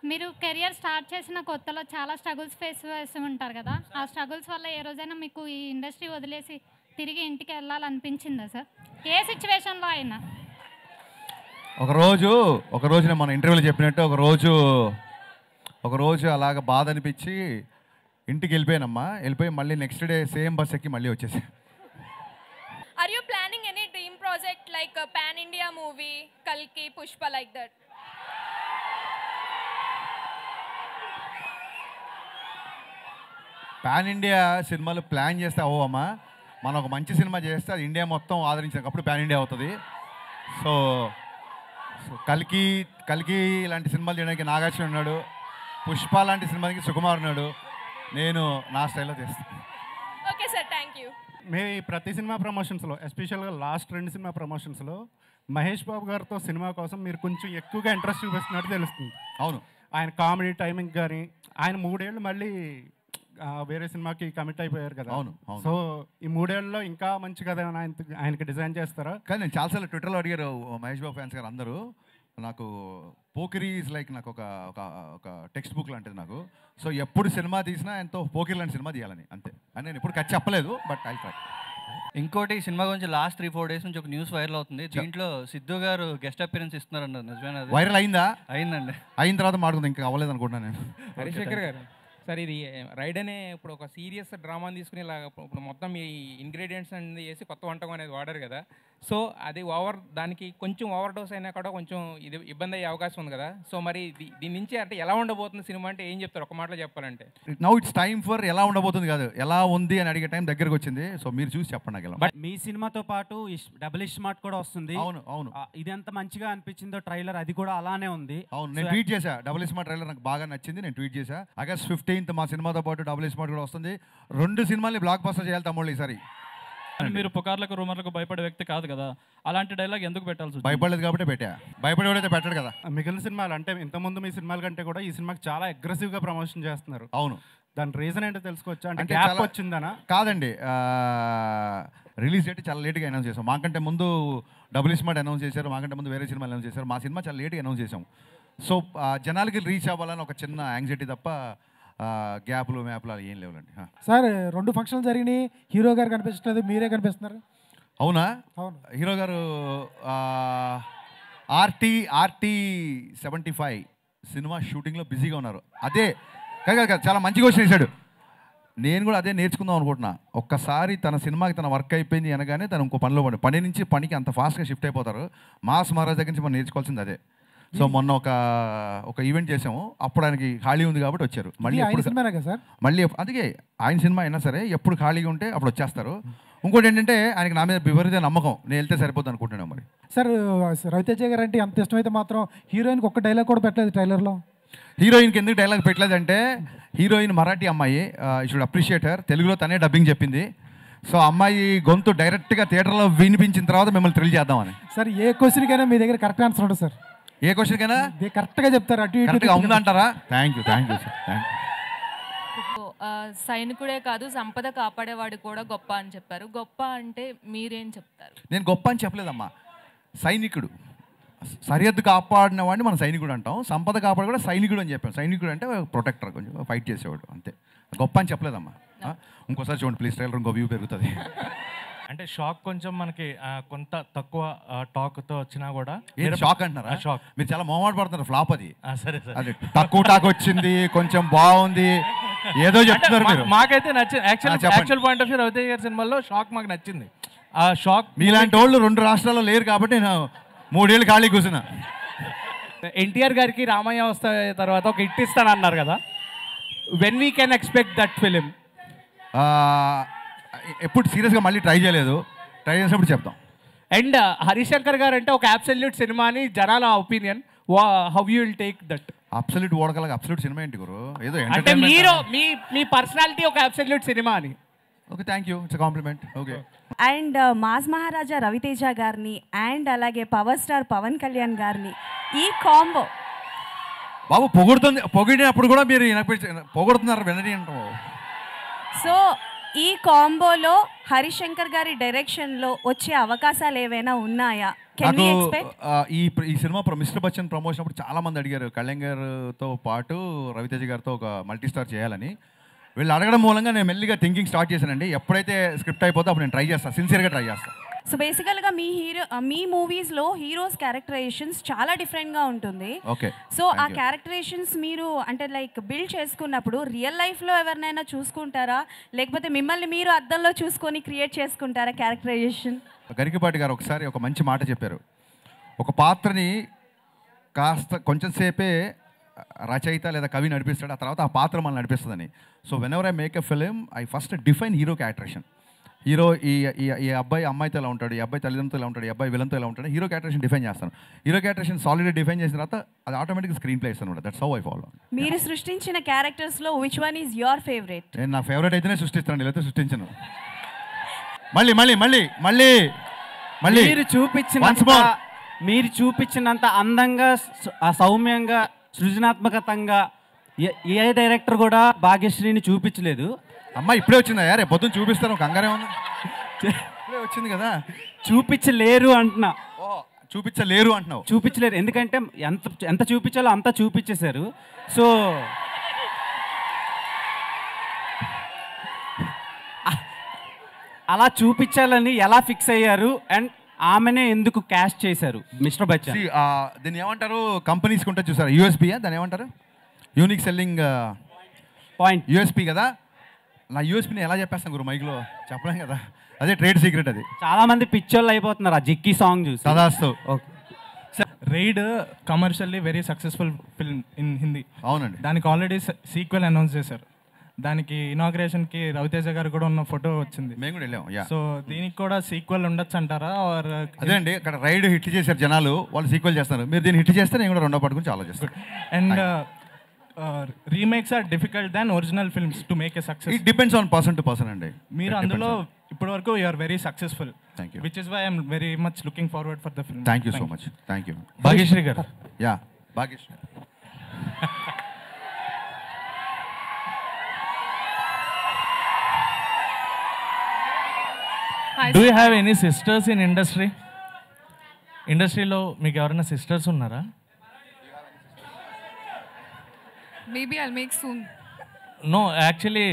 మీరు career start చేసిన కొత్తలో చాలా స్ట్రగుల్స్ ఫేస్ చేస్తూ ఉంటారు కదా, ఆ స్ట్రగుల్స్ వల్ల ఏ రోజైనా మీకు ఈ ఇండస్ట్రీ వదిలేసి తిరిగి ఇంటికి వెళ్ళాలనిపించిందా సార్? ఏ సిచ్యువేషన్లో అయినా? ఒకరోజు మన ఇంటర్వ్యూలో చెప్పినట్టు ఒకరోజు అలాగ బాధ అనిపించి ఇంటికి వెళ్ళిపోయి మళ్ళీ నెక్స్ట్ డే సేమ్ బస్ ఎక్కి మళ్ళీ వచ్చేసి. Are you planning any dream project like a pan India movie, Kalki, Pushpa, like that? Pan India సినిమాలు ప్లాన్ చేస్తే అవ్వమ్మా. మనం ఒక మంచి సినిమా చేస్తే అది ఇండియా మొత్తం ఆదరించినప్పుడు పాన్ ఇండియా అవుతుంది. సో కల్కి లాంటి సినిమాలు చేయడానికి నాగార్జున ఉన్నాడు, పుష్ప లాంటి సినిమాకి సుకుమార్ ఉన్నాడు, నేను నా స్టైల్లో చేస్తాను. Okay sir, thank you. ప్రతి సినిమా ప్రమోషన్స్లో, ఎస్పెషల్గా లాస్ట్ 2 సినిమా ప్రమోషన్స్లో మహేష్ బాబు గారితో సినిమా కోసం మీరు కొంచెం ఎక్కువగా ఇంట్రెస్ట్ చూపిస్తున్నట్టు తెలుస్తుంది. అవును, ఆయన కామెడీ టైమింగ్ కానీ, ఆయన 3 ఏళ్ళు మళ్ళీ వేరే సినిమాకి కమిట్ అయిపోయారు కదా. అవును. సో ఈ 3 ఏళ్ళలో ఇంకా మంచి కథ ఆయనకి డిజైన్ చేస్తారా? కానీ నేను చాలాసార్లు ట్విట్టర్లో అడిగారు మహేష్ బాబు ఫ్యాన్స్ గారు అందరూ. నాకు పోకిరి ఈజ్ లైక్ నాకు ఒక టెక్స్ట్ బుక్ లాంటిది నాకు. సో ఎప్పుడు సినిమా తీసినా ఎంతో పోకిరి లాంటి సినిమా తీయాలని, అంతే అని నేను ఎప్పుడు చెప్పలేదు. But I try. ఇంకోటి సినిమా గురించి లాస్ట్ 3-4 డేస్ నుంచి ఒక న్యూస్ వైరల్ అవుతుంది. దీంట్లో సిద్ధు గారు గెస్ట్ అపియరెన్స్ ఇస్తున్నారన్నారు, నిజమేనా? వైరల్ అయిందా? అయిందండి. అయిన తర్వాత మాట్లాడుతుంది, ఇంకా అవ్వలేదు అనుకుంటున్నాను నేను. హరిశేఖర్ గారు సార్, ఇది రైడ్ అనే ఇప్పుడు ఒక సీరియస్ డ్రామాని తీసుకుని ఇలా ఇప్పుడు మొత్తం ఈ ఇంగ్రీడియంట్స్ అనేది వేసి కొత్త వంటకం అనేది వాడారు కదా. సో అది దానికి కొంచెం ఓవర్ డోస్ అయినా కూడా కొంచెం ఇది ఇబ్బంది అయ్యే అవకాశం ఉంది కదా. సో మరి దీని నుంచి అంటే ఎలా ఉండబోతుంది సినిమా అంటే ఏం చెప్తారు ఒక మాటలో చెప్పాలంటే? నౌ ఇట్స్ టైమ్ ఫర్ ఎలా ఉండబోతుంది కాదు, ఎలా ఉంది అని అడిగే టైం దగ్గరకు వచ్చింది. సో మీరు చూసి చెప్పండి. బట్ మీ సినిమాతో పాటు డబుల్ స్మార్ట్ కూడా వస్తుంది. అవును. ఇది ఎంత మంచిగా అనిపించిందో ట్రైలర్, అది కూడా అలానే ఉంది. అవును, నేను ట్వీట్ చేశా. డబుల్ స్మార్ట్ ట్రైలర్ నాకు బాగా నచ్చింది, నేను ట్వీట్ చేశా. August 15th మా సినిమాతో పాటు డబుల్ స్మార్ట్ కూడా వస్తుంది. 2 సినిమాల్ని బ్లాక్ బస్టర్ చేయాలి తమ్ముళ్ళు ఈసారి. మీరు పుకార్లకు రూమర్లకు భయపడే వ్యక్తి కాదు కదా, అలాంటి డైలాగ్ ఎందుకు పెట్టాల్సి? భయపడలేదు కాబట్టి పెట్టా. భయపడేవాడైతే పెట్టాడు కదా. మిగిలిన సినిమాలు అంటే ఇంతకుముందు మీ సినిమాల కంటే కూడా ఈ సినిమాకి చాలా అగ్రెసివ్గా ప్రమోషన్ చేస్తున్నారు. అవును, దాని రీజన్ ఏంటో తెలుసుకోవచ్చా? అంటే గ్యాప్ వచ్చిందనా? కాదండి, రిలీజ్ డేట్ చాలా లేట్గా అనౌన్స్ చేసాం. మాకంటే ముందు డబుల్ స్మార్ట్ అనౌన్స్ చేశారు, మాకంటే ముందు వేరే సినిమాలు అనౌన్స్ చేశారు. మా సినిమా చాలా లేట్గా అనౌన్స్ చేసాం. సో జనాలకి రీచ్ అవ్వాలని ఒక చిన్న యాంగ్జైటీ తప్ప గ్యాప్లు మ్యాప్లు అలా ఏం లేవులండి. సార్ 2 ఫంక్షన్లు జరిగినాయి, హీరో గారు కనిపించట్లేదు, మీరే కనిపిస్తున్నారు. అవునా? అవును. హీరో గారు RT 75 సినిమా షూటింగ్లో బిజీగా ఉన్నారు. అదే కాదు, చాలా మంచిగా క్వశ్చన్ వేశాడు. నేను కూడా అదే నేర్చుకుందాం అనుకుంటున్నా. ఒక్కసారి తన సినిమాకి తన వర్క్ అయిపోయింది అనగానే తను ఇంకో పని నుంచి పనికి అంత ఫాస్ట్గా షిఫ్ట్ అయిపోతారు. మాస్ మహారాజ్ దగ్గర నుంచి మనం నేర్చుకోవాల్సింది అదే. సో మొన్న ఒక ఈవెంట్ చేసాము, అప్పుడు ఆయనకి ఖాళీ ఉంది కాబట్టి వచ్చారు. మళ్ళీ అందుకే ఆయన సినిమా అయినా సరే ఎప్పుడు ఖాళీగా ఉంటే అప్పుడు వచ్చేస్తారు. ఇంకోటి ఏంటంటే ఆయనకి నా మీద విపరీత నమ్మకం, నేను వెళ్తే సరిపోతుంది అనుకుంటున్నాను. మరి సార్ రవితేజ గారు అంటే అంత ఇష్టమైతే మాత్రం హీరోయిన్కి ఒక్క డైలాగ్ కూడా పెట్టలేదు ట్రైలర్లో. హీరోయిన్కి ఎందుకు డైలాగ్ పెట్టలేదంటే హీరోయిన్ మరాఠీ అమ్మాయి, యూ షుడ్ అప్రిషియేట్ హర్. తెలుగులో తనే డబ్బింగ్ చెప్పింది. సో అమ్మాయి గొంతు డైరెక్ట్గా థియేటర్లో వినిపించిన తర్వాత మిమ్మల్ని థ్రిల్ చేద్దామని. సార్ ఏ క్వశ్చన్కైనా మీ దగ్గర కరెక్ట్ ఆన్సర్ ఉంటుంది సార్. ఏ క్వశ్చన్కైనా కరెక్ట్గా చెప్తారు, అటు ఇటుగా ఉందంటారా? Thank you sir, thank you. సైనికుడే కాదు సంపద కాపాడేవాడు కూడా గొప్ప అని చెప్పారు. గొప్ప అంటే మీరేం చెప్తారు? నేను గొప్ప అని చెప్పలేదమ్మా, సైనికుడు. సరిహద్దు కాపాడిన వాడిని మనం సైనికుడు అంటాం, సంపద కాపాడు కూడా సైనికుడు అని చెప్పాం. సైనికుడు అంటే ప్రొటెక్టర్, కొంచెం ఫైట్ చేసేవాడు, అంతే. గొప్ప అని చెప్పలేదమ్మా. ఇంకోసారి చూడండి ప్లీజ్, ట్రైలర్ ఇంకో వ్యూ పెరుగుతుంది. అంటే షాక్ కొంచెం మనకి కొంత తక్కువ టాక్తో వచ్చినా కూడా. షాక్ అంటున్నారా? షాక్. మీరు చాలా మొహమాట పడుతున్నారు. ఫ్లాప్ అది. సరే సరే, అది తక్కువ టాక్ వచ్చింది, కొంచెం బాగుంది, ఏదో చెప్తున్నారు మీరు. మాకైతే నచ్చింది. Actual point of view Ravi Teja గారి సినిమాలో షాక్ మాకు నచ్చింది. ఆ షాక్ మీలాంటి వాళ్ళు 2 రాష్ట్రాల్లో లేరు కాబట్టి నేను 3 ఏళ్ళు ఖాళీ కూర్చున్నా. ఎన్టీఆర్ గారికి రామయ్య వస్తా తర్వాత ఒక హిట్ ఇస్తానన్నారు కదా, when we can expect that film? ఎప్పుడు సీరియస్గా మళ్ళీ ట్రై చేయలేదు, ట్రై చేసినప్పుడు చెప్తాం. అండ్ హరిశంకర్ గారు అంటే ఒక అబ్సల్యూట్ సినిమా అని జనాల opinion, how you will take that? Absolute ఓడకలగా అబ్సల్యూట్ సినిమా ఏంటి గురు? ఏదో అంటే మీరు మీ పర్సనాలిటీ ఒక అబ్సల్యూట్ సినిమా అని. Okay, thank you, it's compliment. Okay. And mass Maharaja Ravi Teja గారిని అండ్ అలాగే పవర్ స్టార్ పవన్ కళ్యాణ్ గారిని ఈ కాంబో బాబు పొగిడినప్పుడు కూడా మీరు పొగుడుతున్నారు, వినని అంటాం. సో ఈ కాంబోలో హరిశంకర్ గారి డైరెక్షన్లో వచ్చే అవకాశాలు ఏవైనా ఉన్నాయా? Can నాకు we expect? ఈ సినిమా మిస్టర్ బచ్చన్ ప్రమోషన్ అప్పుడు చాలా మంది అడిగారు కళ్యాణ్ గారితో పాటు రవితేజ గారితో ఒక మల్టీ స్టార్ చేయాలని. వీళ్ళు అడగడం మూలంగా నేను మెల్లిగా థింకింగ్ స్టార్ట్ చేశానండి. ఎప్పుడైతే స్క్రిప్ట్ అయిపోతే అప్పుడు నేను ట్రై చేస్తాను, సిన్సియర్గా ట్రై చేస్తాను. సో బేసికల్గా మీ మూవీస్లో హీరోస్ క్యారెక్టరైజేషన్స్ చాలా డిఫరెంట్గా ఉంటుంది. ఓకే. సో ఆ క్యారెక్టరైజేషన్స్ మీరు అంటే లైక్ బిల్డ్ చేసుకున్నప్పుడు రియల్ లైఫ్లో ఎవరినైనా చూసుకుంటారా, లేకపోతే మిమ్మల్ని మీరు అద్దంలో చూసుకొని క్రియేట్ చేసుకుంటారా క్యారెక్టరైజేషన్? గరికపాటి గారు ఒకసారి ఒక మంచి మాట చెప్పారు. ఒక పాత్రని కాస్త కొంచెం సేపే రచయిత లేదా కవి నడిపిస్తాడు, ఆ తర్వాత ఆ పాత్ర మనల్ని నడిపిస్తుందని. So whenever I make a film I first define hero characterization. Hero ఈ అబ్బాయి అమ్మాయితో ఎలా ఉంటాడు, ఈ అబ్బాయి తల్లిదండ్రులతో ఎలా ఉంటాడు, ఈ అబ్బాయి విలన్తో ఎలా ఉంటాడు, హీరో క్యారెక్టరేషన్ డిఫైన్ చేస్తాను. హీరో క్యారెక్టరేషన్ సాలిడ్గా డిఫైన్ చేసిన తర్వాత అది ఆటోమేటిక్గా స్క్రీన్ ప్లే ఇస్తాను. That's how I follow. మీరు సృష్టించిన క్యారెక్టర్స్లో which one is your favourite? నేను నా ఫేవరెట్ అయితేనే సృష్టిస్తాను, లేకపోతే సృష్టించను. మళ్ళీ మళ్ళీ మళ్ళీ మళ్ళీ మళ్ళీ మీరు చూపించినంత అందంగా సౌమ్యంగా సృజనాత్మకతంగా ఏ డైరెక్టర్ కూడా భాగ్యశ్రీని చూపించలేదు. అమ్మ ఇప్పుడే వచ్చిందా యారే, పొద్దున్న చూపిస్తాను, కంగారే ఉంది. ఇప్పుడే వచ్చింది కదా. చూపించలేరు అంటున్నా. చూపించలేరు అంటున్నావు? చూపించలేరు, ఎందుకంటే ఎంత చూపించాలో అంతా చూపించేశారు. సో అలా చూపించాలని ఎలా ఫిక్స్ అయ్యారు అండ్ ఆమెనే ఎందుకు క్యాష్ చేశారు మిస్టర్ బచ్చన్? దీన్ని ఏమంటారు, కంపెనీస్కి ఉంటుంది చూసారు, యూఎస్పీయా దాన్ని ఏమంటారు, యూనిక్ సెల్లింగ్ పాయింట్, యూఎస్పీ కదా. నా యూఎస్పీని ఎలా చెప్పేస్తాను గురు, మైక్లో చెప్పలేం కదా, అదే ట్రేడ్ సీక్రెట్. అది చాలా మంది పిక్చర్లు అయిపోతున్నారు ఆ జిక్కీ సాంగ్ చూసి. సదాస్తు. Okay. Raid commercially very successful film in Hindi. అవునండి. దానికి ఆల్రెడీ సీక్వెల్ అనౌన్స్ చేశారు. దానికి ఇనాగ్రేషన్కి రవితేజ గారు కూడా ఉన్న ఫోటో వచ్చింది. మేము కూడా వెళ్ళాం. సో దీనికి కూడా సీక్వెల్ ఉండొచ్చు అంటారా? అదే అండి, ఇక్కడ రైడ్ హిట్ చేశారు జనాలు, వాళ్ళు సీక్వెల్ చేస్తారు. మీరు దీన్ని హిట్ చేస్తే నేను కూడా రెండో పాటు గురించి ఆలోచిస్తాను. And remakes are difficult than original films to make a success. It depends on person to person అండి. మీరు అందులో ఇప్పటి వరకు you are very successful. Thank you. Which is why I'm very much looking forward for the film. Thank you so much. Thank you. Bhagyashree garu. Yeah Bhagyashree. Do you have any sisters in industry? ఇండస్ట్రీలో మీకు ఎవరైనా sisters ఉన్నారా? Maybe I'll make soon. No, actually,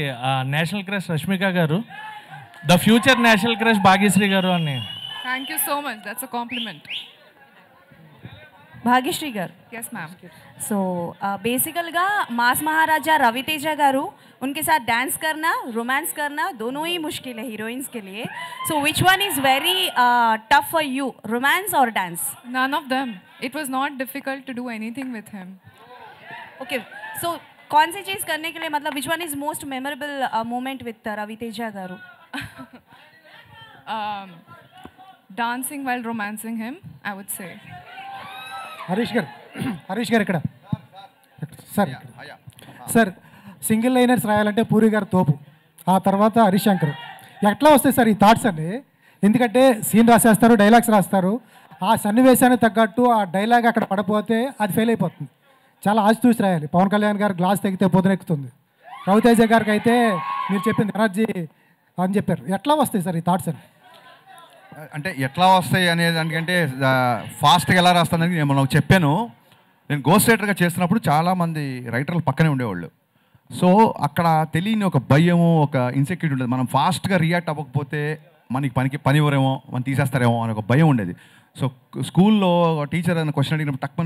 National Crush Rashmika garu. The future National Crush Bhagyashree garu ani. Thank you so much. That's a compliment. Bhagyashree గారు. Yes, ma'am. So बेसिकलगा मास महाराजा रवितेजा गारू उनके साथ dance करना, romance करना दोनों ही मुश्किल है हीरोइंस के लिए. So which one is very tough for you, romance or dance? None of them. It was not difficult to do anything with him. Okay. So कौन सी चीज़ करने के लिए मतलब which one is most memorable moment with Raviteja garu? Dancing while romancing him, I would say. Harish గారు ఇక్కడ sir single liners రాయాలంటే పూరి గారు తోపు, ఆ తర్వాత హరీష్ శంకర్. ఎట్లా వస్తాయి సార్ ఈ థాట్స్ అండి? ఎందుకంటే సీన్ రాసేస్తారు, డైలాగ్స్ రాస్తారు, ఆ సన్నివేశానికి తగ్గట్టు ఆ డైలాగ్ అక్కడ పడిపోతే అది ఫెయిల్ అయిపోతుంది. చాలా ఆచితూచి రాయాలి. పవన్ కళ్యాణ్ గారు గ్లాస్ తెగితే పొద్దునెక్కుతుంది, రవితేజ గారికి అయితే మీరు చెప్పింది ఎనర్జీ అని చెప్పారు. ఎట్లా వస్తాయి సార్ ఈ థాట్స్ అని? అంటే ఎట్లా వస్తాయి అనేది దానికంటే ఫాస్ట్గా ఎలా రాస్తానని నేను మనకు చెప్పాను. నేను గోస్ట్ రైటర్గా చేస్తున్నప్పుడు చాలామంది రైటర్లు పక్కనే ఉండేవాళ్ళు. సో అక్కడ తెలియని ఒక భయము, ఒక ఇన్సెక్యూరిటీ ఉండేది. మనం ఫాస్ట్గా రియాక్ట్ అవ్వకపోతే మనకి పని ఇవ్వరేమో, మనం తీసేస్తారేమో అని ఒక భయం ఉండేది. సో స్కూల్లో టీచర్ అని క్వశ్చన్ అడిగినప్పుడు తక్కువ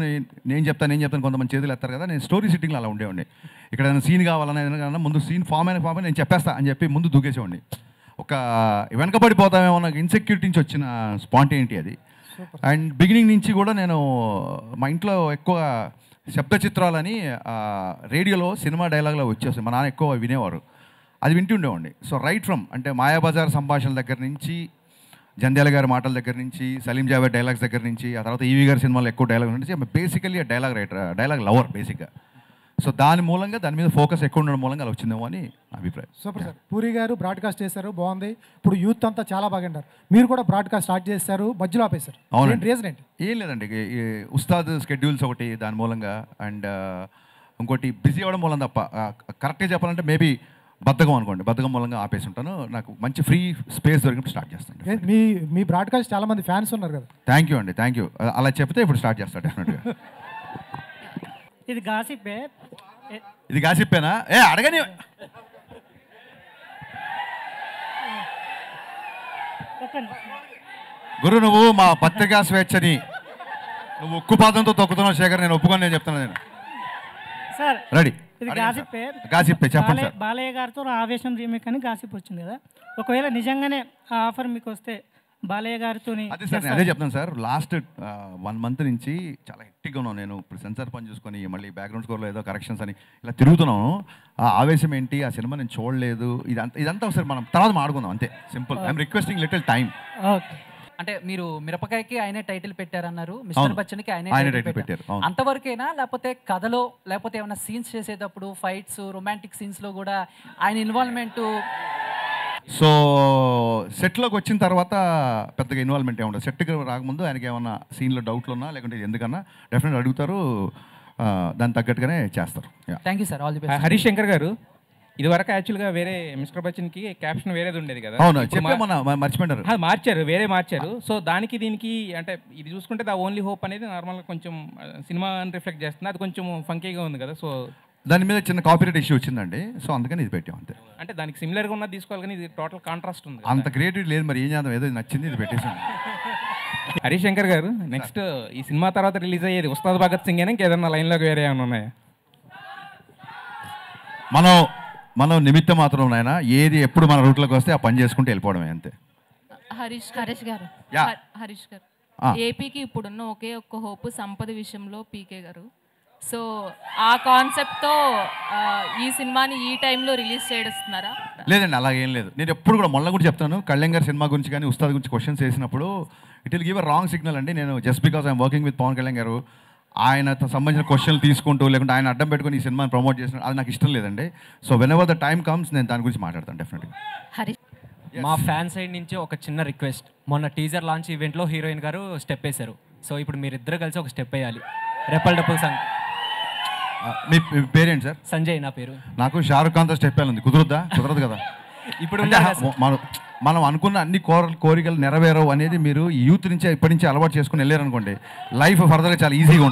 నేను చెప్తాను కొంతమంది చేతులు ఎత్తారు కదా, నేను స్టోరీ సిట్టింగ్లో అలా ఉండేవాడిని. ఇక్కడ ఏదైనా సీన్ కావాలన్నా ఏదైనా ముందు సీన్ ఫామ్ అయిన నేను చెప్పేస్తా అని చెప్పి ముందు దూకేసేవాడిని. ఒక వెనకబడిపోతామేమో నాకు ఇన్సెక్యూరిటీ నుంచి వచ్చిన స్పాంటేనిటీ అది. అండ్ బిగినింగ్ నుంచి కూడా నేను మా ఇంట్లో ఎక్కువ శబ్ద చిత్రాలని రేడియోలో సినిమా డైలాగ్లో వచ్చేస్తాయి, మా నాన్న ఎక్కువ వినేవారు, అది వింటూ ఉండేవాడిని. సో రైట్ ఫ్రమ్ అంటే మాయాబజార్ సంభాషణల దగ్గర నుంచి, జంధ్యాల గారి మాటల దగ్గర నుంచి, సలీం జావేద్ డైలాగ్స్ దగ్గర నుంచి, ఆ తర్వాత ఈవీ గారి సినిమాలో ఎక్కువ డైలాగ్ నుంచి basically dialogue writer, dialogue lover బేసిక్గా. సో దాని మూలంగా దాని మీద ఫోకస్ ఎక్కువ ఉండడం మూలంగా అలా వచ్చిందేమో అని అభిప్రాయం. Super sir. పూరి గారు బ్రాడ్కాస్ట్ చేశారు, బాగుంది. ఇప్పుడు యూత్ అంతా చాలా బాగా అంటారు, మీరు కూడా బ్రాడ్కాస్ట్ స్టార్ట్ చేశారు, మధ్యలో ఆపేశారు. అవునండి. రీజన్ ఏంటి? ఏం లేదండి, ఉస్తాద్ స్కెడ్యూల్స్ ఒకటి దాని మూలంగా, అండ్ ఇంకోటి బిజీ అవ్వడం మూలం తప్ప. కరెక్ట్గా చెప్పాలంటే మేబీ బద్ధకం అనుకోండి, బద్ధకం మూలంగా ఆపేసి ఉంటాను. నాకు మంచి ఫ్రీ స్పేస్ దొరికినప్పుడు స్టార్ట్ చేస్తాను. మీ బ్రాడ్కాస్ట్ చాలా మంది ఫ్యాన్స్ ఉన్నారు కదా. థ్యాంక్ యూ అండి, థ్యాంక్ యూ. అలా చెప్తే ఇప్పుడు స్టార్ట్ చేస్తాను డెఫినెట్గా. ఇది గాసిప్పే. ఇది గాసిప్పేనా? అడగని. గురు, నువ్వు మా పత్రికా స్వేచ్ఛని నువ్వు ఉక్కు పాదంతో తొక్కుతున్నావు శేఖర్, నేను ఒప్పుకొని నేను చెప్తాను. నేను సార్ రెడీ. ఇది గాసిప్పే. గాసిప్పే చెప్పండి సార్. బాలయ్య గారితో ఆవేశం రీమేక్ అని గాసిప్ వచ్చింది కదా, ఒకవేళ నిజంగానే ఆ ఆఫర్ మీకు వస్తే బాలయ్య గారితో అదే సార్, నేను అదే చెప్తాను సార్. లాస్ట్ 1 month నుంచి చాలా హెక్టిక్గా ఉన్నాను. నేను ఇప్పుడు సెన్సార్ పని చూసుకొని మళ్ళీ బ్యాక్గ్రౌండ్ స్కోర్లో ఏదో కరెక్షన్స్ అని ఇలా తిరుగుతున్నాను. ఆ ఆవేశం ఏంటి, ఆ సినిమా నేను చూడలేదు, ఇదంతా ఒకసారి మనం తర్వాత మాడుకుందాం అంతే. Simple. I'm requesting little time. అంటే మీరు మిరపకాయకి ఆయనే టైటిల్ పెట్టారన్నారు, మిస్టర్ బచ్చన్కి ఆయనే టైటిల్ పెట్టారు. అంతవరకేనా, లేకపోతే కథలో లేకపోతే ఏమైనా సీన్స్ చేసేటప్పుడు ఫైట్స్ రొమాంటిక్ సీన్స్లో కూడా ఆయన ఇన్వాల్వ్మెంట్? సో సెట్లోకి వచ్చిన తర్వాత పెద్దగా ఇన్వాల్వ్మెంట్ ఏముండదు. సెట్కి రాకముందు ఆయనకి ఏమన్నా సీన్లో డౌట్లు ఉన్నా లేకుంటే ఎందుకన్నా డెఫినెట్గా అడుగుతారు, దానికి తగ్గట్టుగానే చేస్తారు. Thank you sir, all the best. Harish Shankar గారు, ఇదివరకు యాక్చువల్గా వేరే మిస్టర్ బచ్చన్కి క్యాప్షన్ వేరేది ఉండేది కదా. అవును, మర్చిపోయారు, మార్చారు, వేరే మార్చారు. సో దానికి దీనికి అంటే ఇది చూసుకుంటే ద ఓన్లీ హోప్ అనేది నార్మల్గా కొంచెం సినిమా రిఫ్లెక్ట్ చేస్తుంది, అది కొంచెం ఫంకీగా ఉంది కదా. సో దాని మీద చిన్న కాపీరైట్ ఇష్యూ వచ్చిందండి, సో అందుకని ఇది పెట్టాం అంతే. అంటే దానికి సిమిలర్గా ఉన్నది తీసుకోవాలి కానీ ఇది టోటల్ కాంట్రాస్ట్ ఉంది. అంత క్రియేటివిటీ లేదు, మరి ఏం చేద్దాం, ఏదో నచ్చింది ఇది పెట్టేసాను. హరీష్ శంకర్ గారు, నెక్స్ట్ ఈ సినిమా తర్వాత రిలీజ్ అయ్యేది ఉస్తాద్ భగత్ సింగ్ అని ఇంకేదన్నా లైన్లోకి వేరే ఏమైనా ఉన్నాయా? మనం నిమిత్తం మాత్రం నాయన, ఏది ఎప్పుడు మన రూట్లోకి వస్తే ఆ పని చేసుకుంటూ వెళ్ళిపోవడమే అంతే. హరీష్ గారు, హరీష్ గారు, ఏపీకి ఇప్పుడున్న ఒకే ఒక్క హోప్ సంపద విషయంలో పీకే గారు. సో ఆ కాన్సెప్ట్తో ఈ సినిమాని ఈ టైంలో రిలీజ్ చేస్తున్నారా? లేదండి, అలాగేం లేదు. నేను ఎప్పుడు కూడా మొన్న కూడా చెప్తాను, కళ్యాణ్ గారి సినిమా గురించి కానీ ఉస్తాద్ గురించి క్వశ్చన్స్ వేసినప్పుడు it will give a wrong signal అండి. నేను just because I'm working with Pawan Kalyan garu ఆయనతో సంబంధించిన క్వశ్చన్లు తీసుకుంటూ లేకుంటే ఆయన అడ్డం పెట్టుకుని ఈ సినిమాని ప్రమోట్ చేసిన అది నాకు ఇష్టం లేదండి. So when ever the time comes నేను దాని గురించి మాట్లాడతాను డెఫినెట్గా. మా ఫ్యాన్ సైడ్ నుంచి ఒక చిన్న రిక్వెస్ట్, మొన్న టీజర్ లాంచ్ ఈవెంట్లో హీరోయిన్ గారు స్టెప్ వేశారు. సో ఇప్పుడు మీరిద్దరు కలిసి ఒక స్టెప్ వేయాలి. Repel డపుల్ song. మీ పేరేంటి సార్? సంజయ్ నా పేరు. నాకు షారుఖ్ ఖాన్తో స్టెప్ వేయాలి, కుదరదు కదా. ఇప్పుడు మనం అనుకున్న అన్ని కోరికలు నెరవేరవు అనేది మీరు యూత్ నుంచి ఇప్పటి నుంచి అలవాటు చేసుకుని వెళ్ళారనుకోండి, లైఫ్ ఫర్దర్గా చాలా ఈజీగా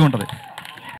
ఉంటుంది.